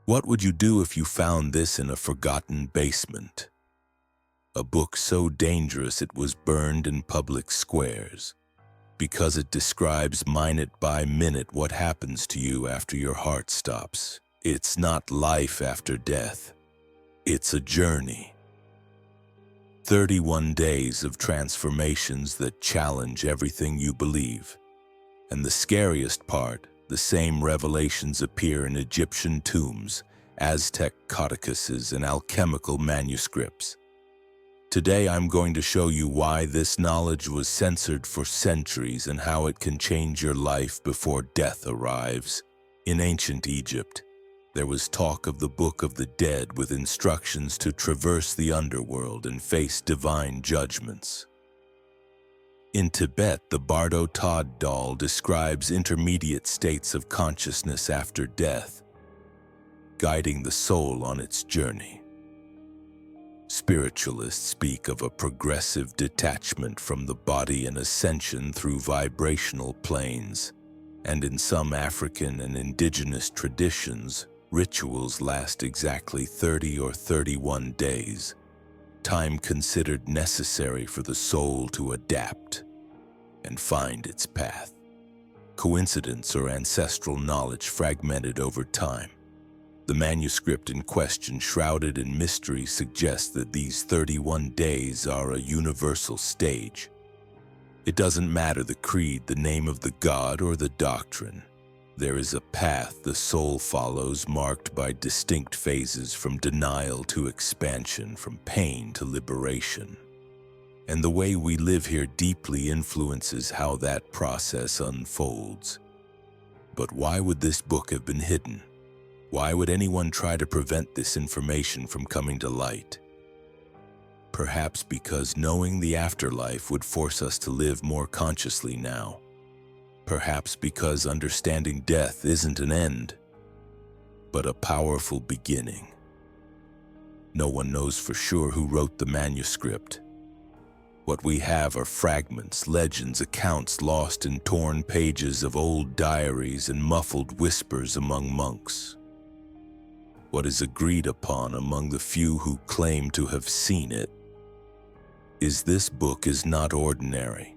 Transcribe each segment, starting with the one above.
What would you do if you found this in a forgotten basement? A book so dangerous it was burned in public squares, because it describes minute by minute what happens to you after your heart stops. It's not life after death. It's a journey. 31 days of transformations that challenge everything you believe. And the scariest part, the same revelations appear in Egyptian tombs, Aztec codices, and alchemical manuscripts. Today I'm going to show you why this knowledge was censored for centuries and how it can change your life before death arrives. In ancient Egypt, there was talk of the Book of the Dead with instructions to traverse the underworld and face divine judgments. In Tibet, the Bardo Thödol describes intermediate states of consciousness after death, guiding the soul on its journey. Spiritualists speak of a progressive detachment from the body and ascension through vibrational planes, and in some African and indigenous traditions, rituals last exactly 30 or 31 days, time considered necessary for the soul to adapt and find its path. Coincidence or ancestral knowledge fragmented over time. The manuscript in question, shrouded in mystery, suggests that these 31 days are a universal stage. It doesn't matter the creed, the name of the god, or the doctrine. There is a path the soul follows, marked by distinct phases from denial to expansion, from pain to liberation. And the way we live here deeply influences how that process unfolds. But why would this book have been hidden? Why would anyone try to prevent this information from coming to light? Perhaps because knowing the afterlife would force us to live more consciously now. Perhaps because understanding death isn't an end, but a powerful beginning. No one knows for sure who wrote the manuscript. What we have are fragments, legends, accounts lost in torn pages of old diaries and muffled whispers among monks. What is agreed upon among the few who claim to have seen it is this book is not ordinary.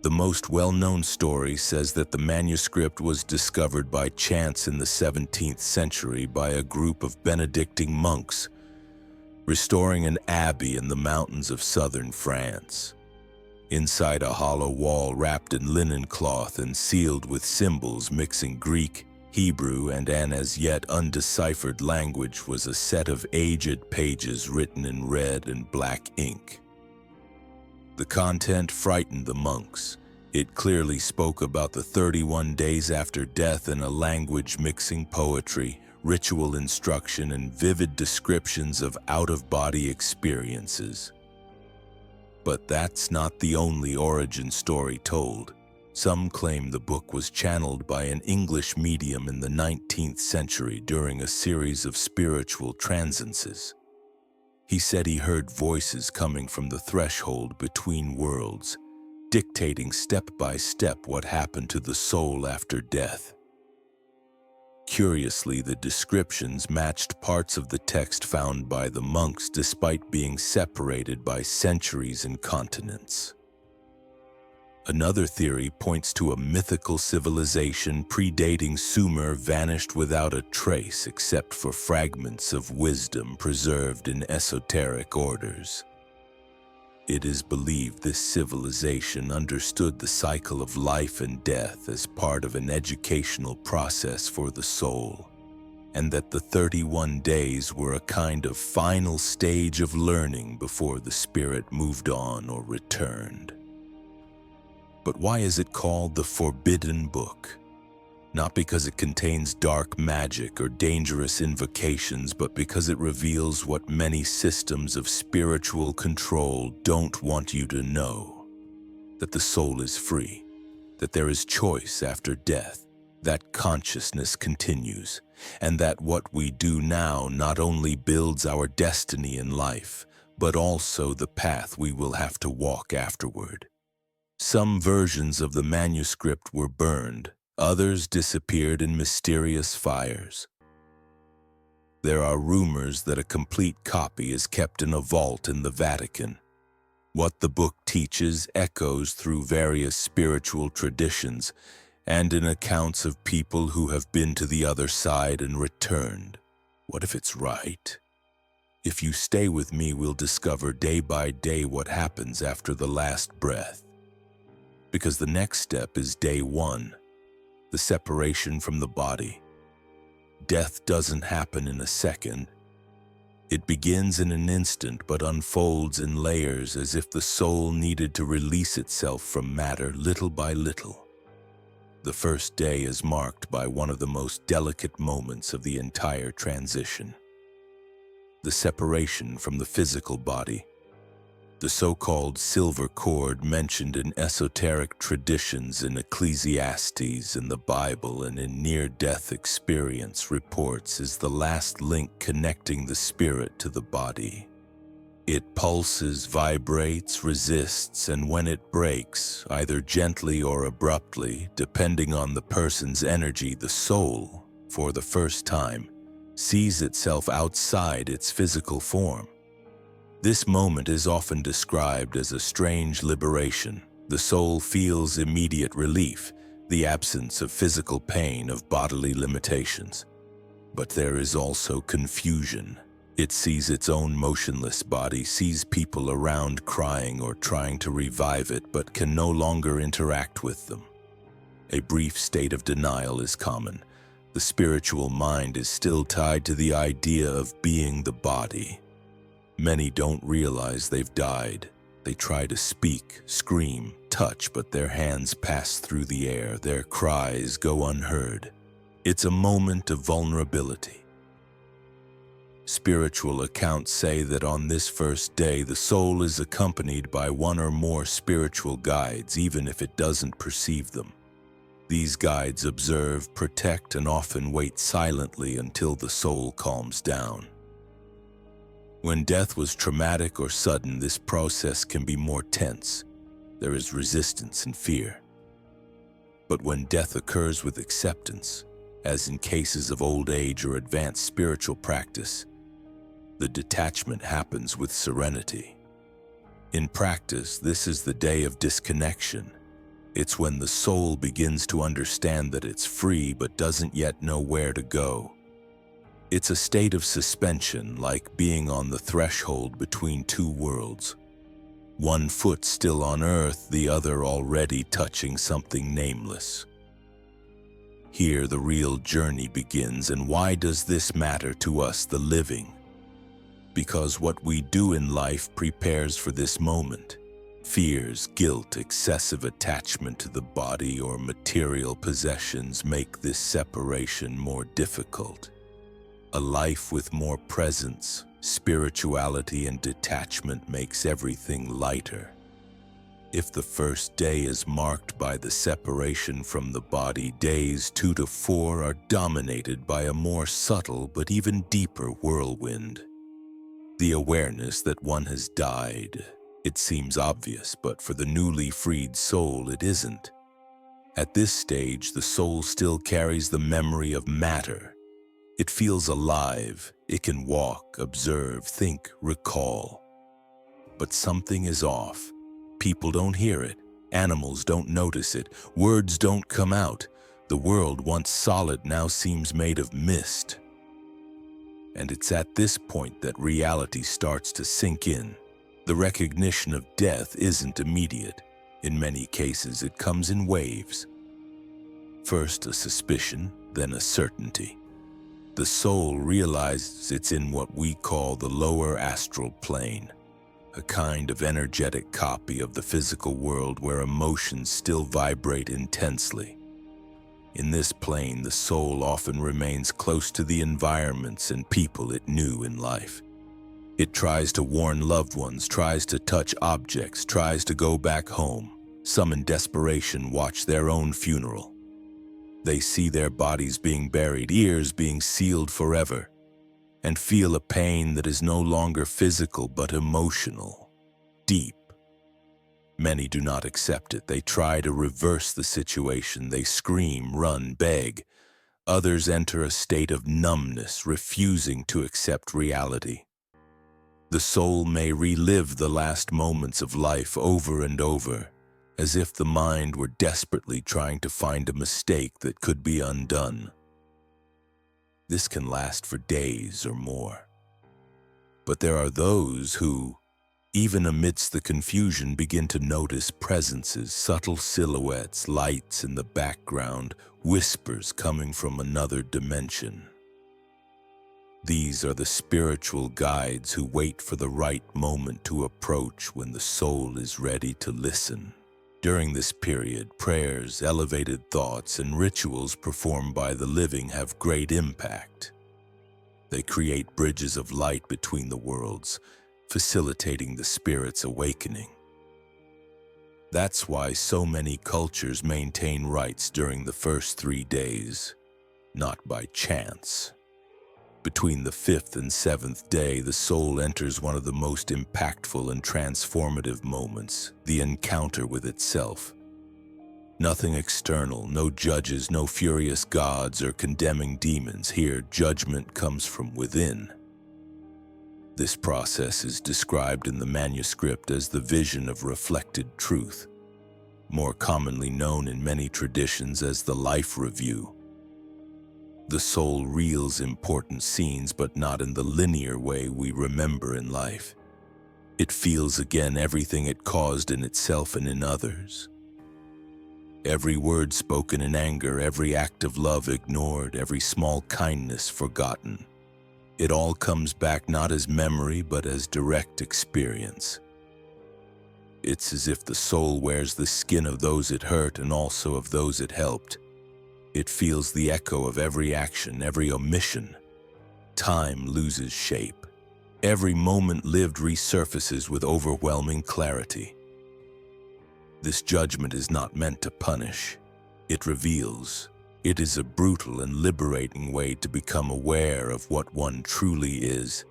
The most well-known story says that the manuscript was discovered by chance in the 17th century by a group of Benedictine monks restoring an abbey in the mountains of southern France. Inside a hollow wall wrapped in linen cloth and sealed with symbols mixing Greek, Hebrew, and an as yet undeciphered language was a set of aged pages written in red and black ink. The content frightened the monks. It clearly spoke about the 31 days after death in a language mixing poetry, ritual instruction, and vivid descriptions of out-of-body experiences. But that's not the only origin story told. Some claim the book was channeled by an English medium in the 19th century during a series of spiritual transiences. He said he heard voices coming from the threshold between worlds, dictating step by step what happened to the soul after death. Curiously, the descriptions matched parts of the text found by the monks despite being separated by centuries and continents. Another theory points to a mythical civilization predating Sumer vanished without a trace except for fragments of wisdom preserved in esoteric orders. It is believed this civilization understood the cycle of life and death as part of an educational process for the soul, and that the 31 days were a kind of final stage of learning before the spirit moved on or returned. But why is it called the Forbidden Book? Not because it contains dark magic or dangerous invocations, but because it reveals what many systems of spiritual control don't want you to know. That the soul is free, that there is choice after death, that consciousness continues, and that what we do now not only builds our destiny in life, but also the path we will have to walk afterward. Some versions of the manuscript were burned, others disappeared in mysterious fires. There are rumors that a complete copy is kept in a vault in the Vatican. What the book teaches echoes through various spiritual traditions and in accounts of people who have been to the other side and returned. What if it's right? If you stay with me, we'll discover day by day what happens after the last breath. Because the next step is day 1, the separation from the body. Death doesn't happen in a second. It begins in an instant but unfolds in layers as if the soul needed to release itself from matter little by little. The first day is marked by one of the most delicate moments of the entire transition: the separation from the physical body. The so-called silver cord mentioned in esoteric traditions in Ecclesiastes, in the Bible, and in near-death experience reports is the last link connecting the spirit to the body. It pulses, vibrates, resists, and when it breaks, either gently or abruptly, depending on the person's energy, the soul, for the first time, sees itself outside its physical form. This moment is often described as a strange liberation. The soul feels immediate relief, the absence of physical pain, of bodily limitations. But there is also confusion. It sees its own motionless body, sees people around crying or trying to revive it, but can no longer interact with them. A brief state of denial is common. The spiritual mind is still tied to the idea of being the body. Many don't realize they've died. They try to speak, scream, touch, but their hands pass through the air. Their cries go unheard. It's a moment of vulnerability. Spiritual accounts say that on this first day, the soul is accompanied by one or more spiritual guides, even if it doesn't perceive them. These guides observe, protect, and often wait silently until the soul calms down. When death was traumatic or sudden, this process can be more tense. There is resistance and fear. But when death occurs with acceptance, as in cases of old age or advanced spiritual practice, the detachment happens with serenity. In practice, this is the day of disconnection. It's when the soul begins to understand that it's free but doesn't yet know where to go. It's a state of suspension, like being on the threshold between two worlds. One foot still on earth, the other already touching something nameless. Here the real journey begins, and why does this matter to us, the living? Because what we do in life prepares for this moment. Fears, guilt, excessive attachment to the body or material possessions make this separation more difficult. A life with more presence, spirituality, and detachment makes everything lighter. If the first day is marked by the separation from the body, days 2 to 4 are dominated by a more subtle but even deeper whirlwind. The awareness that one has died. It seems obvious, but for the newly freed soul, it isn't. At this stage, the soul still carries the memory of matter. It feels alive. It can walk, observe, think, recall. But something is off. People don't hear it. Animals don't notice it. Words don't come out. The world, once solid, now seems made of mist. And it's at this point that reality starts to sink in. The recognition of death isn't immediate. In many cases, it comes in waves. First a suspicion, then a certainty. The soul realizes it's in what we call the lower astral plane, a kind of energetic copy of the physical world where emotions still vibrate intensely. In this plane, the soul often remains close to the environments and people it knew in life. It tries to warn loved ones, tries to touch objects, tries to go back home. Some in desperation watch their own funeral. They see their bodies being buried, ears being sealed forever, and feel a pain that is no longer physical but emotional, deep. Many do not accept it. They try to reverse the situation. They scream, run, beg, Others enter a state of numbness, refusing to accept reality. The soul may relive the last moments of life over and over, as if the mind were desperately trying to find a mistake that could be undone. This can last for days or more. But there are those who, even amidst the confusion, begin to notice presences, subtle silhouettes, lights in the background, whispers coming from another dimension. These are the spiritual guides who wait for the right moment to approach when the soul is ready to listen. During this period, prayers, elevated thoughts, and rituals performed by the living have great impact. They create bridges of light between the worlds, facilitating the spirit's awakening. That's why so many cultures maintain rites during the first 3 days, not by chance. Between the 5th and 7th day, the soul enters one of the most impactful and transformative moments, the encounter with itself. Nothing external, no judges, no furious gods or condemning demons. Here, judgment comes from within. This process is described in the manuscript as the vision of reflected truth, more commonly known in many traditions as the life review. The soul reels important scenes, but not in the linear way we remember in life. It feels again everything it caused in itself and in others. Every word spoken in anger, every act of love ignored, every small kindness forgotten. It all comes back not as memory, but as direct experience. It's as if the soul wears the skin of those it hurt and also of those it helped. It feels the echo of every action, every omission. Time loses shape. Every moment lived resurfaces with overwhelming clarity. This judgment is not meant to punish. It reveals. It is a brutal and liberating way to become aware of what one truly is.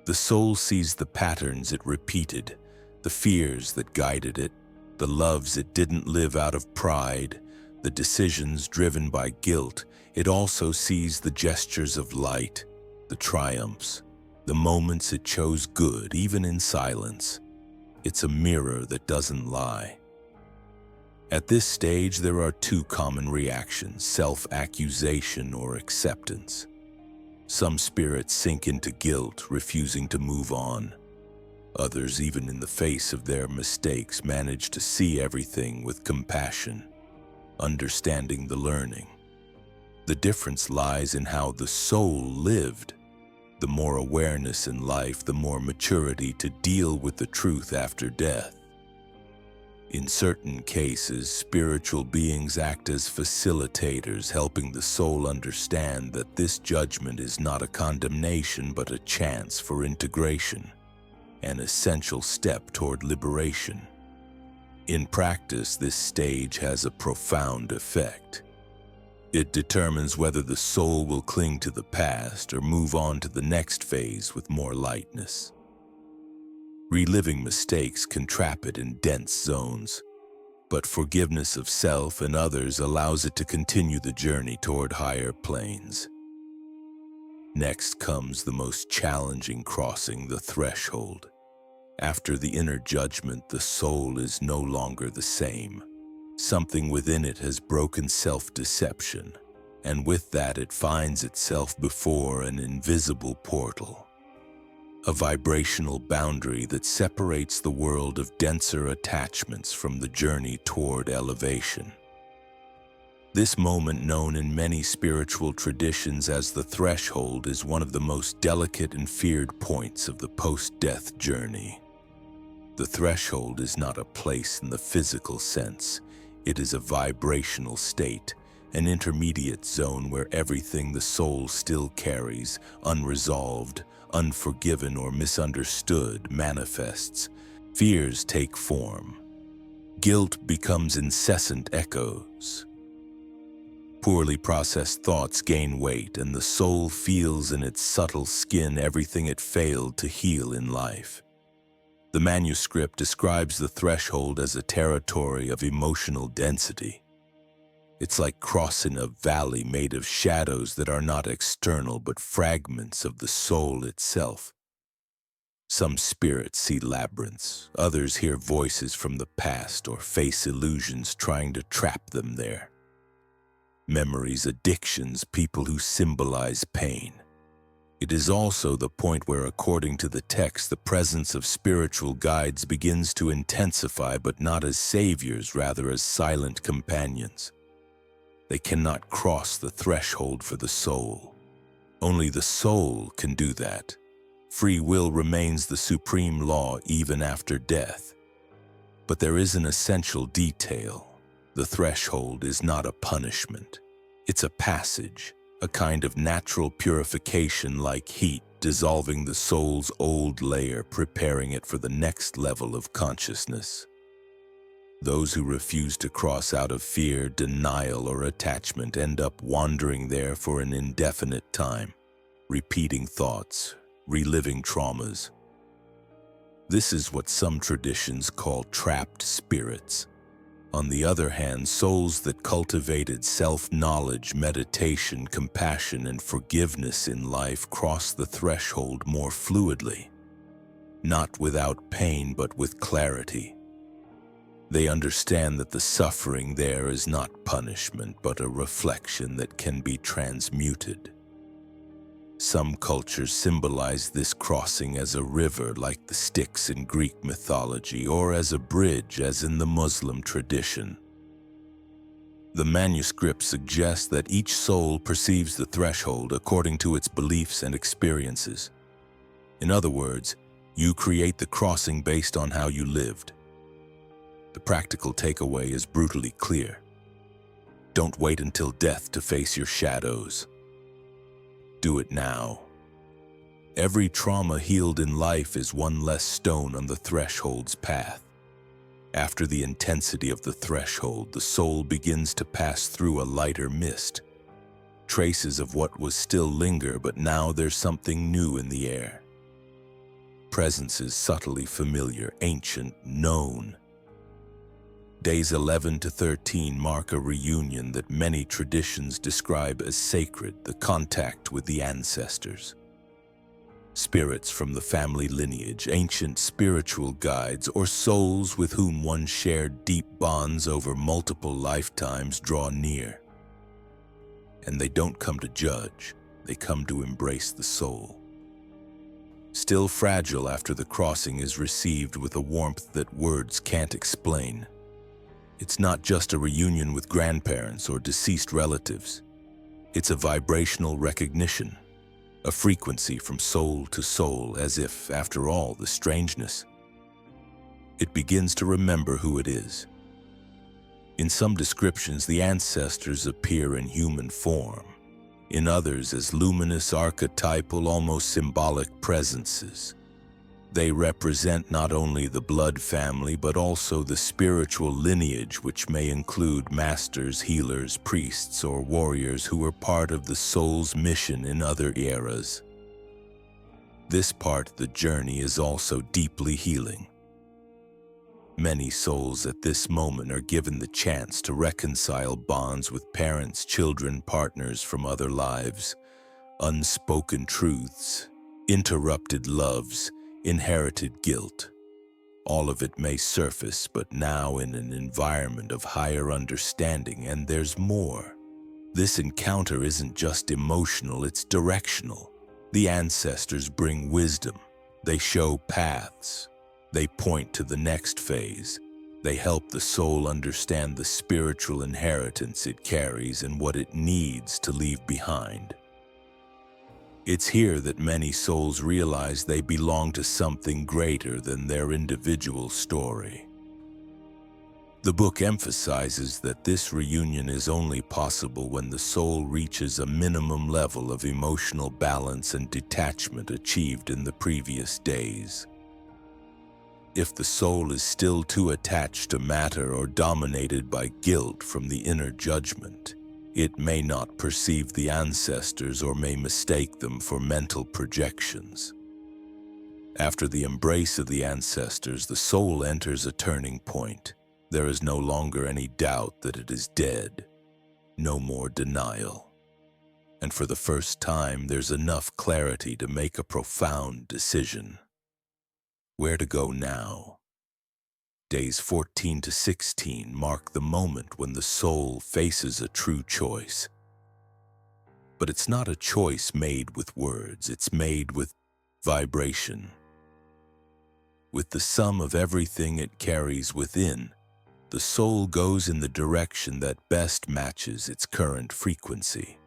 The soul sees the patterns it repeated, the fears that guided it, the loves it didn't live out of pride, the decisions driven by guilt. It also sees the gestures of light, the triumphs, the moments it chose good, even in silence. It's a mirror that doesn't lie. At this stage, there are 2 common reactions: self-accusation or acceptance. Some spirits sink into guilt, refusing to move on. Others, even in the face of their mistakes, manage to see everything with compassion, understanding the learning. The difference lies in how the soul lived. The more awareness in life, the more maturity to deal with the truth after death. In certain cases, spiritual beings act as facilitators, helping the soul understand that this judgment is not a condemnation but a chance for integration, an essential step toward liberation. In practice, this stage has a profound effect. It determines whether the soul will cling to the past or move on to the next phase with more lightness. Reliving mistakes can trap it in dense zones, but forgiveness of self and others allows it to continue the journey toward higher planes. Next comes the most challenging crossing, the threshold. After the inner judgment, the soul is no longer the same. Something within it has broken self-deception, and with that it finds itself before an invisible portal. A vibrational boundary that separates the world of denser attachments from the journey toward elevation. This moment, known in many spiritual traditions as the threshold, is one of the most delicate and feared points of the post-death journey. The threshold is not a place in the physical sense. It is a vibrational state, an intermediate zone where everything the soul still carries, unresolved, unforgiven, or misunderstood, manifests. Fears take form. Guilt becomes incessant echoes. Poorly processed thoughts gain weight, and the soul feels in its subtle skin everything it failed to heal in life. The manuscript describes the threshold as a territory of emotional density. It's like crossing a valley made of shadows that are not external but fragments of the soul itself. Some spirits see labyrinths, others hear voices from the past or face illusions trying to trap them there. Memories, addictions, people who symbolize pain. It is also the point where, according to the text, the presence of spiritual guides begins to intensify, but not as saviors, rather as silent companions. They cannot cross the threshold for the soul. Only the soul can do that. Free will remains the supreme law even after death. But there is an essential detail. The threshold is not a punishment. It's a passage, a kind of natural purification like heat, dissolving the soul's old layer, preparing it for the next level of consciousness. Those who refuse to cross out of fear, denial, or attachment end up wandering there for an indefinite time, repeating thoughts, reliving traumas. This is what some traditions call trapped spirits. On the other hand, souls that cultivated self-knowledge, meditation, compassion, and forgiveness in life cross the threshold more fluidly, not without pain but with clarity. They understand that the suffering there is not punishment but a reflection that can be transmuted. Some cultures symbolize this crossing as a river like the Styx in Greek mythology, or as a bridge as in the Muslim tradition. The manuscript suggests that each soul perceives the threshold according to its beliefs and experiences. In other words, you create the crossing based on how you lived. The practical takeaway is brutally clear. Don't wait until death to face your shadows. Do it now. Every trauma healed in life is one less stone on the threshold's path. After the intensity of the threshold, the soul begins to pass through a lighter mist. Traces of what was still linger, but now there's something new in the air. Presences subtly familiar, ancient, known. Days 11 to 13 mark a reunion that many traditions describe as sacred, the contact with the ancestors. Spirits from the family lineage, ancient spiritual guides, or souls with whom one shared deep bonds over multiple lifetimes draw near. And they don't come to judge, they come to embrace the soul. Still fragile after the crossing is received with a warmth that words can't explain. It's not just a reunion with grandparents or deceased relatives. It's a vibrational recognition, a frequency from soul to soul, as if, after all the strangeness, it begins to remember who it is. In some descriptions, the ancestors appear in human form. In others, as luminous, archetypal, almost symbolic presences. They represent not only the blood family, but also the spiritual lineage, which may include masters, healers, priests, or warriors who were part of the soul's mission in other eras. This part of the journey is also deeply healing. Many souls at this moment are given the chance to reconcile bonds with parents, children, partners from other lives, unspoken truths, interrupted loves, inherited guilt. All of it may surface, but now in an environment of higher understanding, and there's more. This encounter isn't just emotional, it's directional. The ancestors bring wisdom. They show paths. They point to the next phase. They help the soul understand the spiritual inheritance it carries and what it needs to leave behind. It's here that many souls realize they belong to something greater than their individual story. The book emphasizes that this reunion is only possible when the soul reaches a minimum level of emotional balance and detachment achieved in the previous days. If the soul is still too attached to matter or dominated by guilt from the inner judgment, it may not perceive the ancestors or may mistake them for mental projections. After the embrace of the ancestors, the soul enters a turning point. There is no longer any doubt that it is dead. no more denial. And for the first time, there's enough clarity to make a profound decision. Where to go now? Days 14 to 16 mark the moment when the soul faces a true choice. But it's not a choice made with words, it's made with vibration. With the sum of everything it carries within, the soul goes in the direction that best matches its current frequency.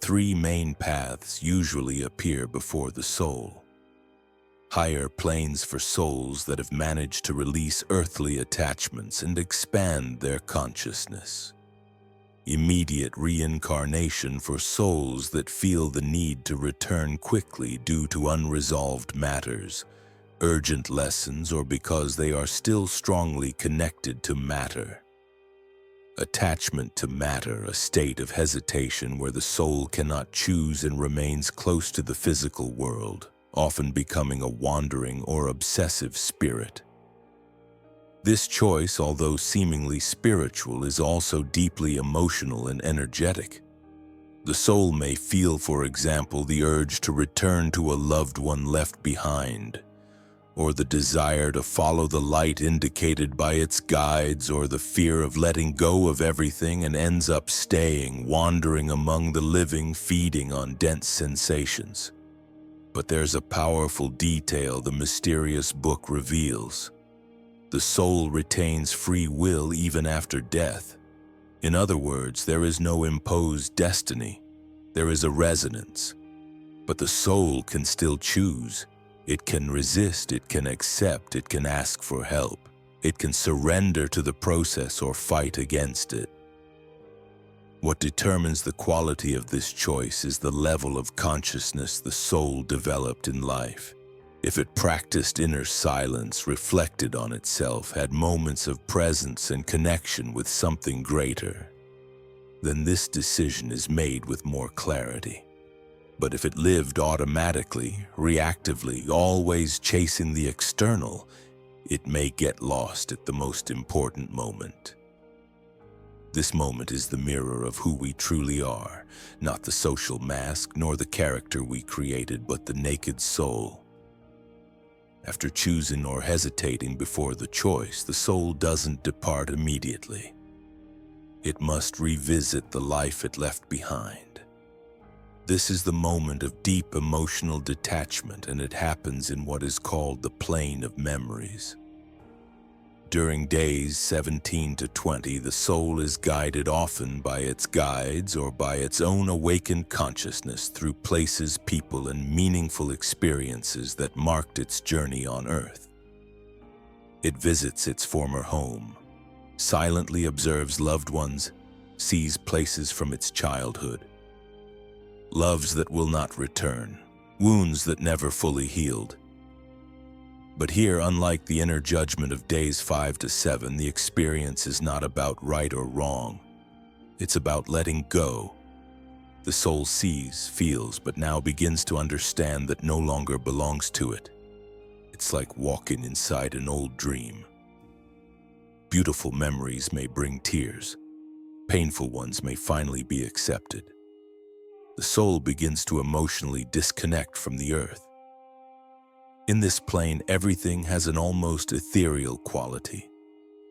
Three main paths usually appear before the soul. Higher planes for souls that have managed to release earthly attachments and expand their consciousness. Immediate reincarnation for souls that feel the need to return quickly due to unresolved matters, urgent lessons, or because they are still strongly connected to matter. Attachment to matter, a state of hesitation where the soul cannot choose and remains close to the physical world, often becoming a wandering or obsessive spirit. This choice, although seemingly spiritual, is also deeply emotional and energetic. The soul may feel, for example, the urge to return to a loved one left behind, or the desire to follow the light indicated by its guides, or the fear of letting go of everything and ends up staying, wandering among the living, feeding on dense sensations. But there's a powerful detail the mysterious book reveals. The soul retains free will even after death. In other words, there is no imposed destiny. There is a resonance. But the soul can still choose. It can resist, it can accept, it can ask for help. It can surrender to the process or fight against it. What determines the quality of this choice is the level of consciousness the soul developed in life. If it practiced inner silence, reflected on itself, had moments of presence and connection with something greater, then this decision is made with more clarity. But if it lived automatically, reactively, always chasing the external, it may get lost at the most important moment. This moment is the mirror of who we truly are, not the social mask nor the character we created, but the naked soul. After choosing or hesitating before the choice, the soul doesn't depart immediately. It must revisit the life it left behind. This is the moment of deep emotional detachment, and it happens in what is called the plane of memories. During days 17 to 20, the soul is guided often by its guides or by its own awakened consciousness through places, people, and meaningful experiences that marked its journey on earth. It visits its former home, silently observes loved ones, sees places from its childhood, loves that will not return, wounds that never fully healed. But here, unlike the inner judgment of days 5 to 7, the experience is not about right or wrong. It's about letting go. The soul sees, feels, but now begins to understand that no longer belongs to it. It's like walking inside an old dream. Beautiful memories may bring tears. Painful ones may finally be accepted. The soul begins to emotionally disconnect from the earth. In this plane, everything has an almost ethereal quality.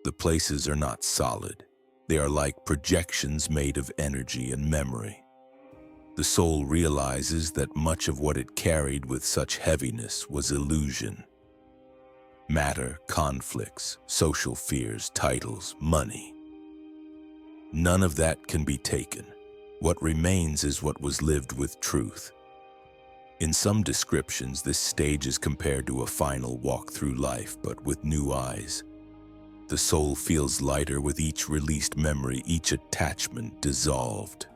The places are not solid. They are like projections made of energy and memory. The soul realizes that much of what it carried with such heaviness was illusion. Matter, conflicts, social fears, titles, money. None of that can be taken. What remains is what was lived with truth. In some descriptions, this stage is compared to a final walk through life, but with new eyes. The soul feels lighter with each released memory, each attachment dissolved.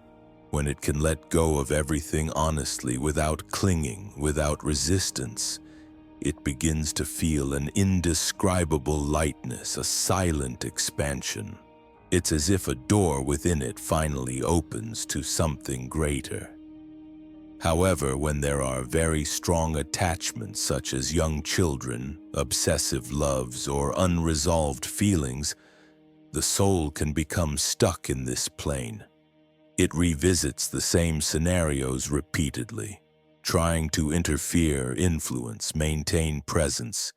When it can let go of everything honestly, without clinging, without resistance, it begins to feel an indescribable lightness, a silent expansion. It's as if a door within it finally opens to something greater. However, when there are very strong attachments such as young children, obsessive loves, or unresolved feelings, the soul can become stuck in this plane. It revisits the same scenarios repeatedly, trying to interfere, influence, maintain presence,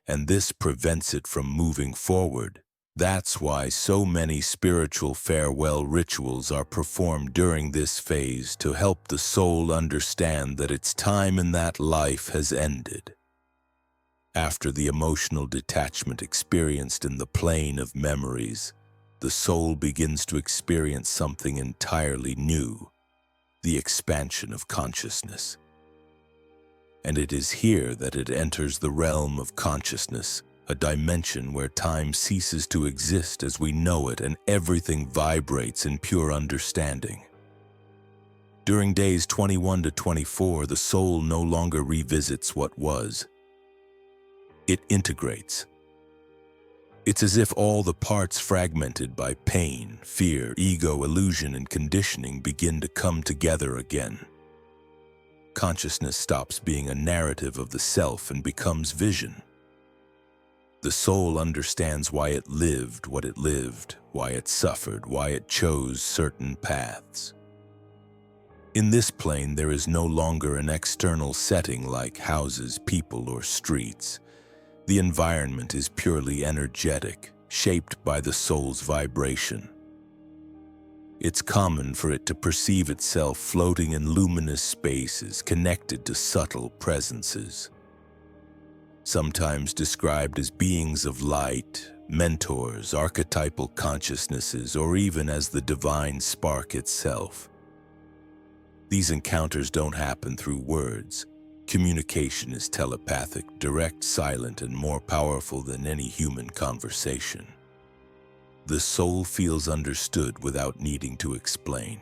and this prevents it from moving forward. That's why so many spiritual farewell rituals are performed during this phase to help the soul understand that its time in that life has ended. After the emotional detachment experienced in the plane of memories, the soul begins to experience something entirely new, the expansion of consciousness. And it is here that it enters the realm of consciousness, a dimension where time ceases to exist as we know it and everything vibrates in pure understanding. During days 21 to 24, the soul no longer revisits what was. It integrates. It's as if all the parts fragmented by pain, fear, ego, illusion, and conditioning begin to come together again. Consciousness stops being a narrative of the self and becomes vision. The soul understands why it lived what it lived, why it suffered, why it chose certain paths. In this plane, there is no longer an external setting like houses, people, or streets. The environment is purely energetic, shaped by the soul's vibration. It's common for it to perceive itself floating in luminous spaces connected to subtle presences, sometimes described as beings of light, mentors, archetypal consciousnesses, or even as the divine spark itself. These encounters don't happen through words. Communication is telepathic, direct, silent, and more powerful than any human conversation. The soul feels understood without needing to explain.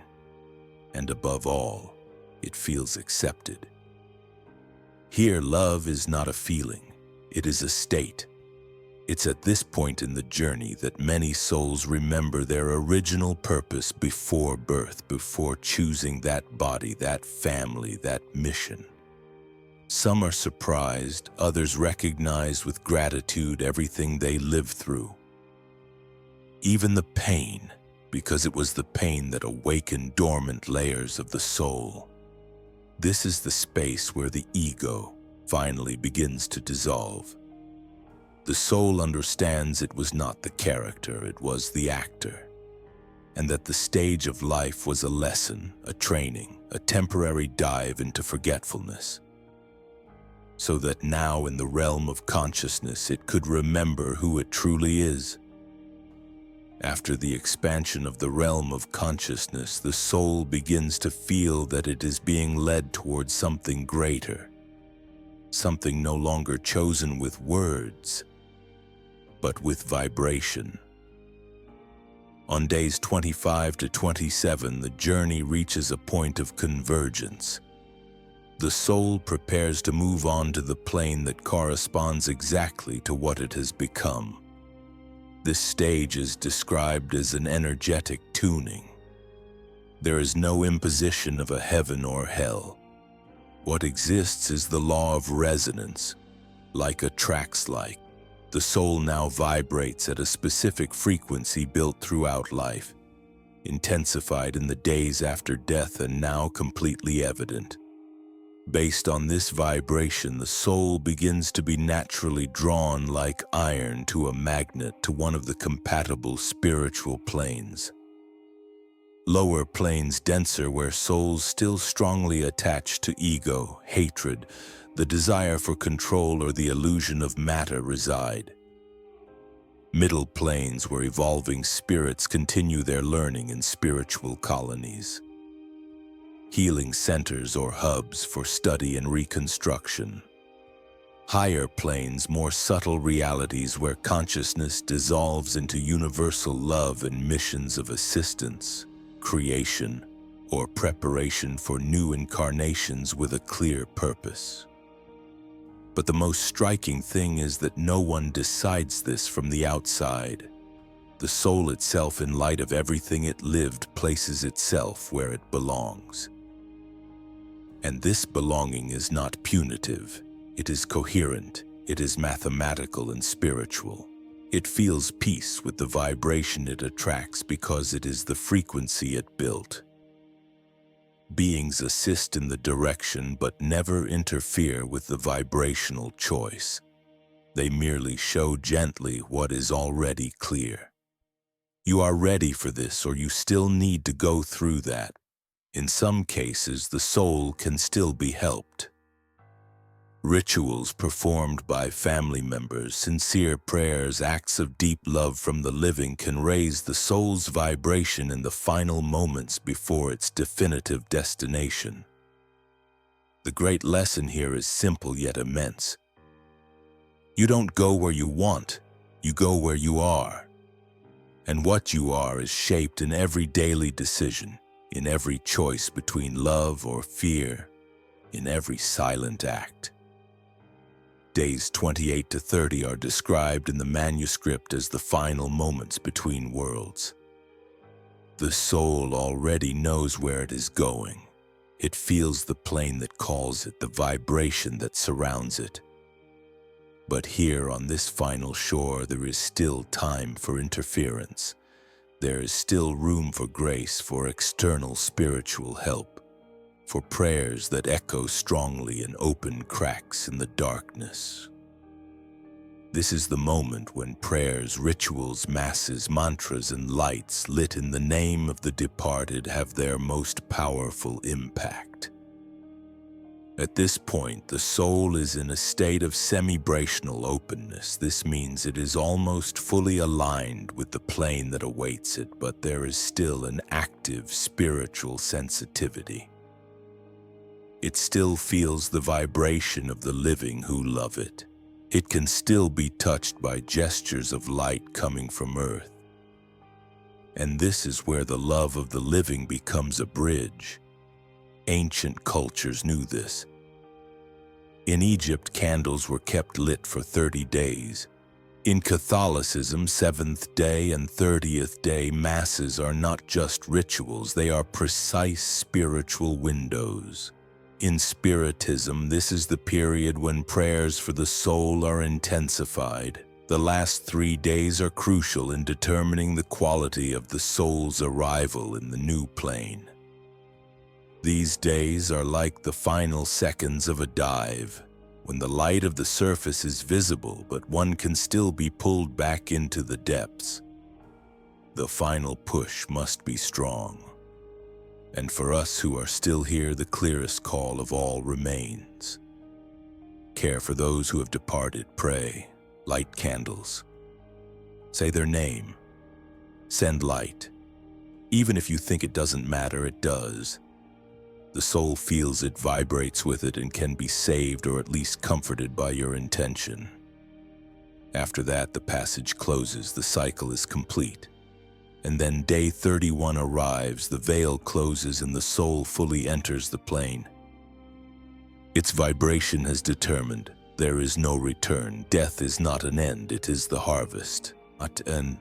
And above all, it feels accepted. Here, love is not a feeling, it is a state. It's at this point in the journey that many souls remember their original purpose before birth, before choosing that body, that family, that mission. Some are surprised, others recognize with gratitude everything they lived through. Even the pain, because it was the pain that awakened dormant layers of the soul. This is the space where the ego finally begins to dissolve. The soul understands it was not the character, it was the actor, and that the stage of life was a lesson, a training, a temporary dive into forgetfulness, so that now in the realm of consciousness it could remember who it truly is. After the expansion of the realm of consciousness, the soul begins to feel that it is being led towards something greater, something no longer chosen with words, but with vibration. On days 25 to 27, the journey reaches a point of convergence. The soul prepares to move on to the plane that corresponds exactly to what it has become. This stage is described as an energetic tuning. There is no imposition of a heaven or hell. What exists is the law of resonance, like attracts like. The soul now vibrates at a specific frequency built throughout life, intensified in the days after death and now completely evident. Based on this vibration, the soul begins to be naturally drawn like iron to a magnet to one of the compatible spiritual planes. Lower planes denser where souls still strongly attached to ego, hatred, the desire for control or the illusion of matter reside. Middle planes where evolving spirits continue their learning in spiritual colonies. Healing centers or hubs for study and reconstruction. Higher planes, more subtle realities where consciousness dissolves into universal love and missions of assistance, creation, or preparation for new incarnations with a clear purpose. But the most striking thing is that no one decides this from the outside. The soul itself, in light of everything it lived, places itself where it belongs. And this belonging is not punitive, it is coherent, it is mathematical and spiritual. It feels peace with the vibration it attracts because it is the frequency it built. Beings assist in the direction but never interfere with the vibrational choice. They merely show gently what is already clear. You are ready for this, or you still need to go through that. In some cases, the soul can still be helped. Rituals performed by family members, sincere prayers, acts of deep love from the living can raise the soul's vibration in the final moments before its definitive destination. The great lesson here is simple yet immense. You don't go where you want, you go where you are. And what you are is shaped in every daily decision, in every choice between love or fear, in every silent act. Days 28 to 30 are described in the manuscript as the final moments between worlds. The soul already knows where it is going. It feels the plane that calls it, the vibration that surrounds it. But here on this final shore, there is still time for interference. There is still room for grace, for external spiritual help, for prayers that echo strongly in open cracks in the darkness. This is the moment when prayers, rituals, masses, mantras, and lights lit in the name of the departed have their most powerful impact. At this point, the soul is in a state of semi-brational openness. This means it is almost fully aligned with the plane that awaits it, but there is still an active spiritual sensitivity. It still feels the vibration of the living who love it. It can still be touched by gestures of light coming from earth. And this is where the love of the living becomes a bridge. Ancient cultures knew this. In Egypt, candles were kept lit for 30 days. In Catholicism, 7th day and 30th day masses are not just rituals, they are precise spiritual windows. In Spiritism, this is the period when prayers for the soul are intensified. The last 3 days are crucial in determining the quality of the soul's arrival in the new plane. These days are like the final seconds of a dive, when the light of the surface is visible, but one can still be pulled back into the depths. The final push must be strong. And for us who are still here, the clearest call of all remains. Care for those who have departed, pray, light candles. Say their name. Send light. Even if you think it doesn't matter, it does. The soul feels it, vibrates with it, and can be saved or at least comforted by your intention. After that, the passage closes, the cycle is complete. And then day 31 arrives, the veil closes, and the soul fully enters the plane. Its vibration has determined there is no return. Death is not an end, it is the harvest. Not an